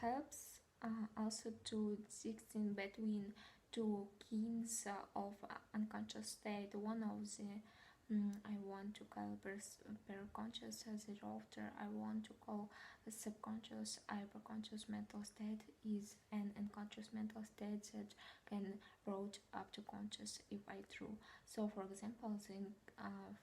helps also to distinguish between two kinds of unconscious state. One of the I want to call per-conscious as a after I want to call a subconscious hyperconscious mental state is an unconscious mental state that can brought up to conscious if I true. So for example,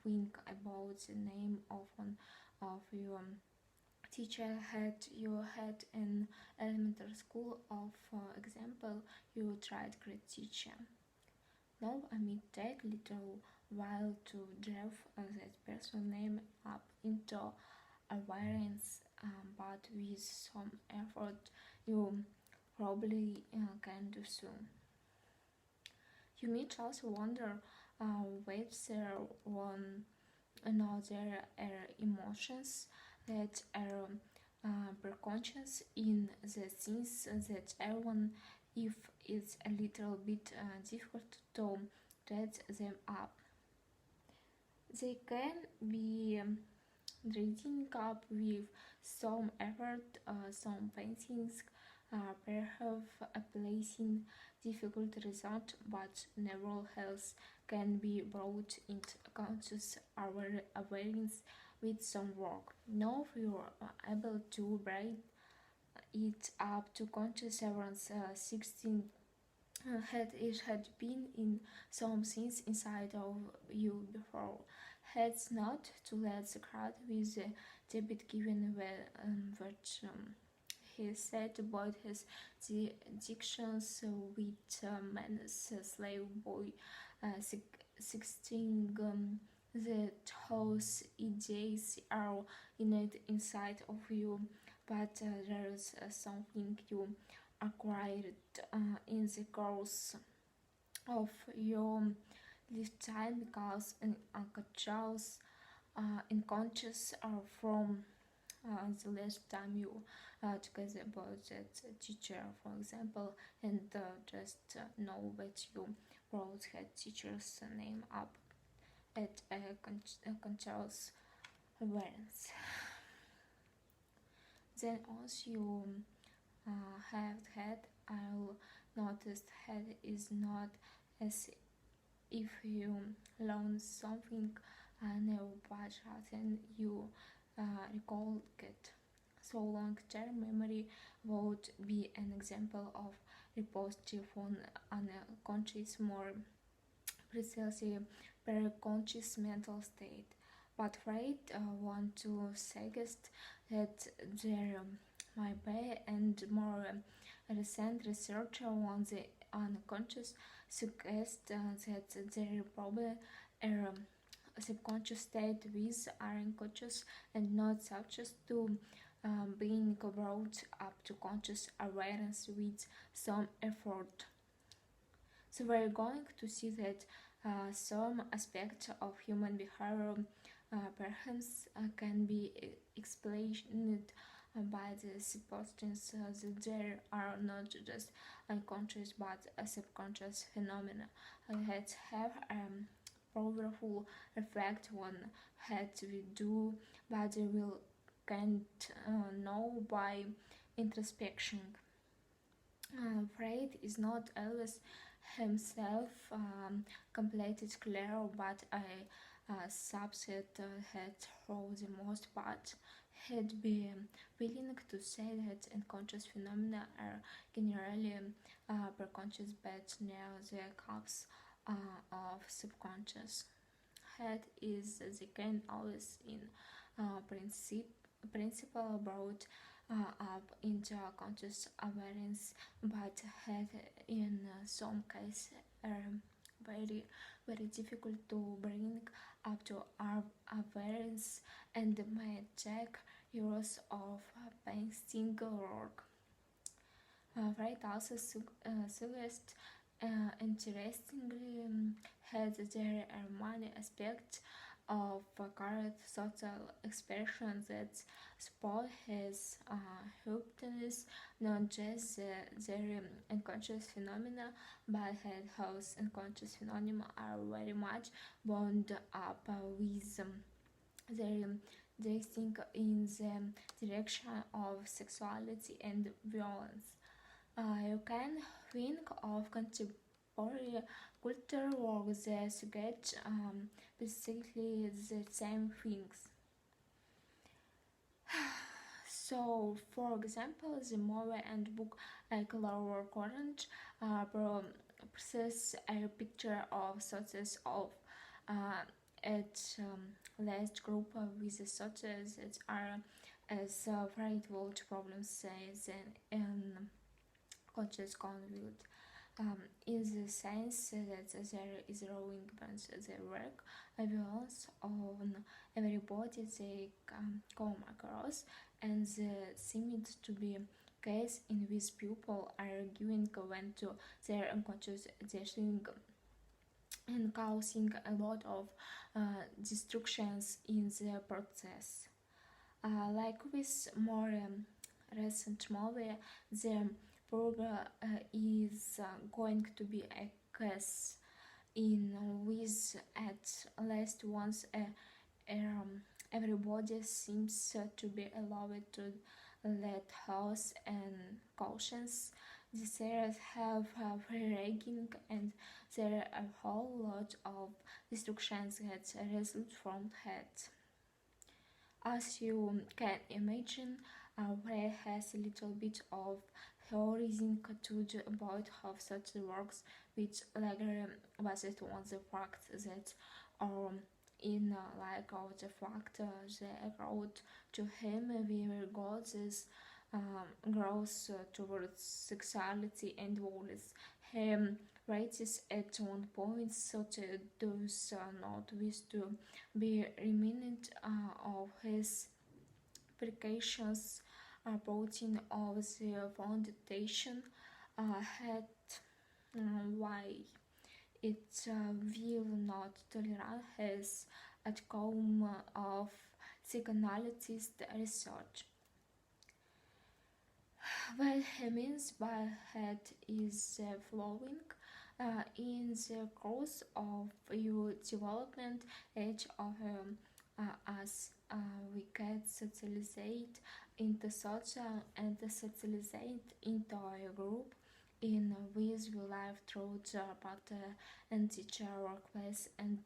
think about the name of one of your teacher had you had in elementary school. Of example, you tried great teacher. Now I may take little while to drive that person name up into awareness, but with some effort you probably can do so. You may also wonder whether one another emotions that are preconscious in the sense that everyone, if it's a little bit difficult to set them up, they can be reading up with some effort, some paintings, perhaps a placing difficult result, but neural health can be brought into conscious awareness with some work. Now you are able to bring it up to conscious awareness. 16 had it had been in some things inside of you before. Heads not to let the crowd with the debit given which he said about his addictions with man's slave boy 16 that whose ideas are innate inside of you, but there's something you acquired in the course of your lifetime because unconscious from the last time you together about that teacher, for example, and just know that you brought her teacher's name up at a conscious awareness. Then also you have had, I'll notice head is not as if you learn something new, but rather you recall it. So long-term memory would be an example of repositive on unconscious, more precisely per-conscious mental state. But Freud want to suggest that there might be and more recent research on the unconscious suggests that there probably a subconscious state with are unconscious and not subject to being brought up to conscious awareness with some effort. So we're going to see that some aspects of human behavior perhaps can be explained by the suppositions that there are not just unconscious but subconscious phenomena that have powerful effect on what we do, but we will can't know by introspection. Freud is not always himself completely clear, but a subset had for the most part had been willing to say that unconscious phenomena are generally preconscious but near the cups of subconscious. Head is the can always in principle brought up into conscious awareness, but had in some cases very very difficult to bring up to our awareness and may take years of painstaking work. Wright also suggests interestingly had there are many aspects of current social expression that support his hypothesis, not just their unconscious phenomena, but whose unconscious phenomena are very much bound up with their drifting in the direction of sexuality and violence. You can think of contemporary culture works that suggest basically the same things. So, for example, the movie and book Color Orange process a picture of success of uh, its last group with the success that are as variable to problems than in conscious conduit. In the sense that there is rowing bands their work, violence on everybody they come across, and there seemed to be case in which people are arguing when to their unconscious destruction and causing a lot of destructions in the process. Like with more recent movie, the program is going to be a case in which at least once everybody seems to be allowed to let house and cautions. The series have free ranking and there are a whole lot of destructions that result from that. As you can imagine, Ray has a little bit of theorizing to do about how such works, which later based on the fact that um, in like of the fact they wrote to him where gods grows towards sexuality and violence. Him writes at one point such does not wish to be reminded of his precautions protein of the foundation had why it will not tolerate his outcome of psychoanalyst research. What he means by that is the following. In the course of your development, each of us we get socialized into social and socialized into a group in which we live through the pattern and teacher workplace and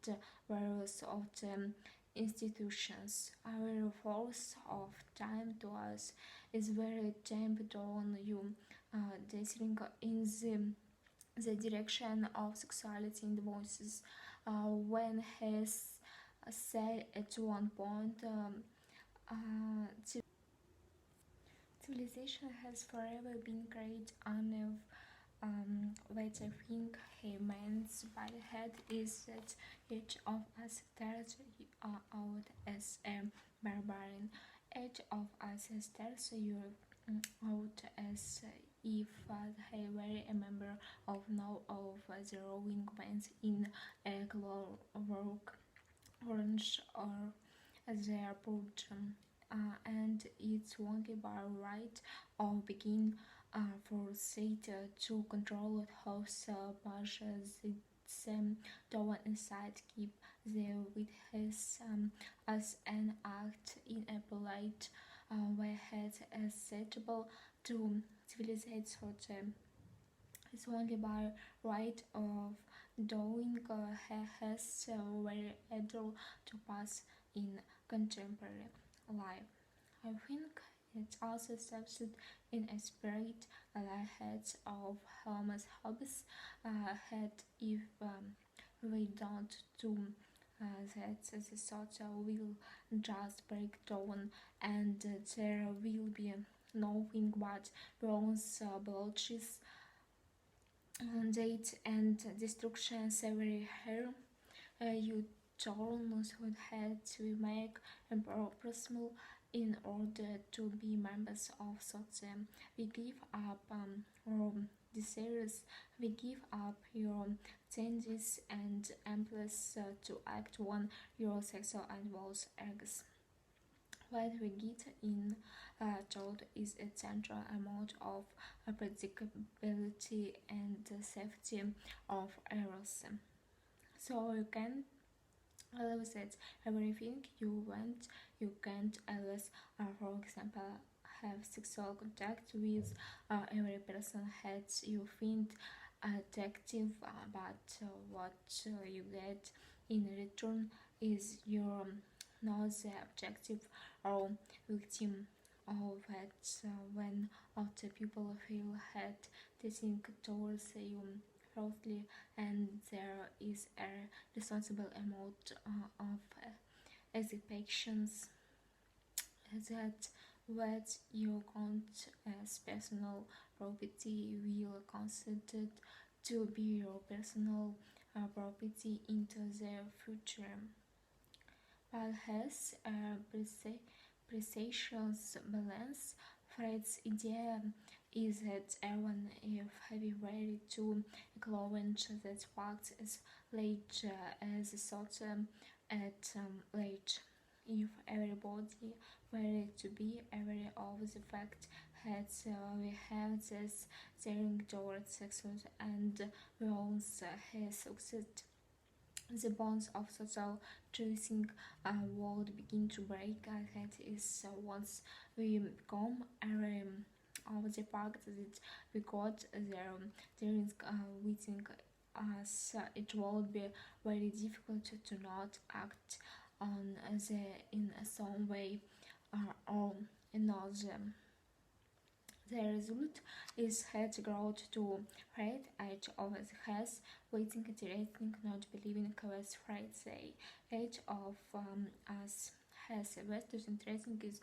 various of the institutions. Our force of time to us is very tempered on you, dancing in the direction of sexuality and voices. When has said at one point, civilization has forever been great and what I think he means by that is that each of us starts out as a barbarian. Each of us starts out as if he were a member of now of the rowing bands in a clockwork orange or the airport. And it's only by right of begin for Satan to control house much the down inside keep there with his as an act in a polite way has acceptable to civilized such it's only by right of doing has very able to pass in contemporary life. I think it also substitute in a spirit heads of Helm's hobbies had if we don't do that the sort will just break down and there will be nothing but bronze blotches date and destruction everywhere. You journals would have to make impossible in order to be members of such we give up our desires, we give up your changes and impulse to act on your sexual and was eggs. What we get in told is a central amount of predictability and safety of errors. So you can allows that everything you want. You can't always, for example, have sexual contact with every person that you find attractive, but what you get in return is your not the objective or victim of it. When other people feel had they think towards you falsely, and there is a responsible amount of expectations that what you count as personal property will considered to be your personal property into the future. While has a precious balance, Fred's idea is that everyone if heavy ready to acknowledge that fact as late as thought at late. If everybody were to be aware of the fact that we have this steering towards success and we also has succeed, the bonds of social choosing would begin to break. That is once we become aware of the fact that we got there is within us, it would be very difficult to not act on the in some way or another. The result is head growth to right edge of the has waiting iterating not believing was right say edge of us has best interesting is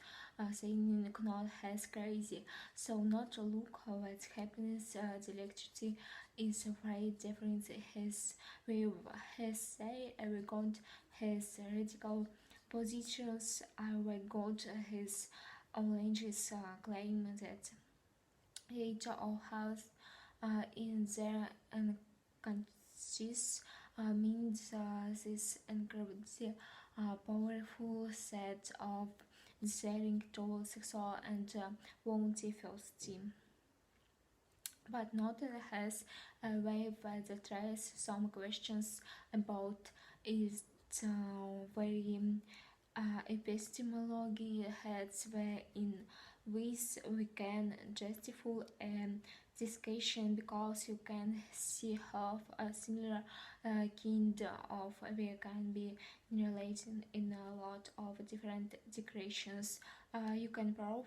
saying not has crazy so not to look how it's happiness the electricity is very different his we has say we got his radical positions we got his oranges claim that each of us in their unconscious means this incredibly powerful set of desiring to sexual and wanty self-esteem. But not has a way that raise some questions about is very epistemology heads where in which we can justify discussion because you can see how a similar kind of we can be related in a lot of different directions. You can prove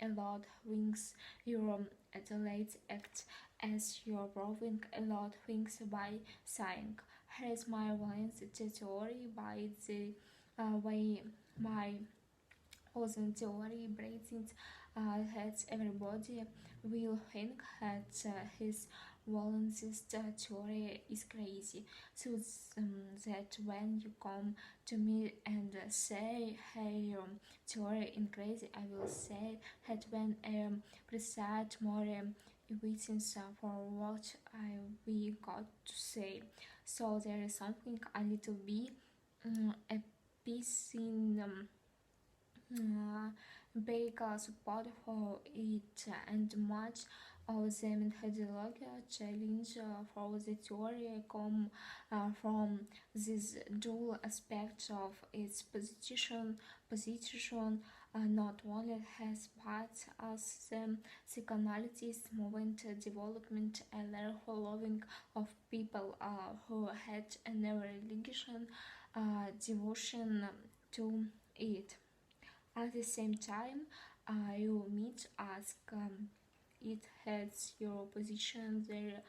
a lot things your athlete act as you're proving a lot things by saying here's my lines theory by the way my wasn't theory breathing that everybody will think that his Wallace's theory is crazy. So that when you come to me and say, hey, theory is crazy, I will say that when present more evidence for what I we got to say. So there is something a little bit a piece in big support for it and much of the methodology challenge for the theory come from this dual aspect of its position not only has but as the psychoanalysis movement development and their following of people who had a religion devotion to it. At the same time, you meet ask it has your position there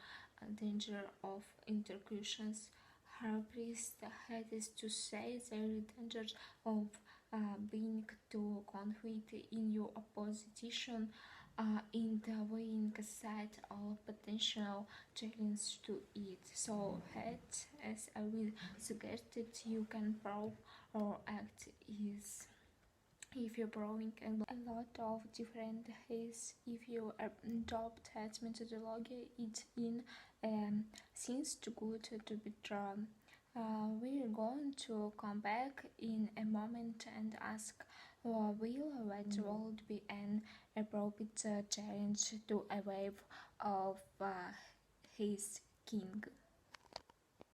danger of intercursions. Her priest had is to say the danger of being too conflict in your opposition in the weighing side of potential challenge to it. So had as I will suggested you can prove or act is if you're borrowing a lot of different ways if you adopt that methodology it in seems too good to be drawn. We're going to come back in a moment and ask will what would be an appropriate challenge to a wave of his king.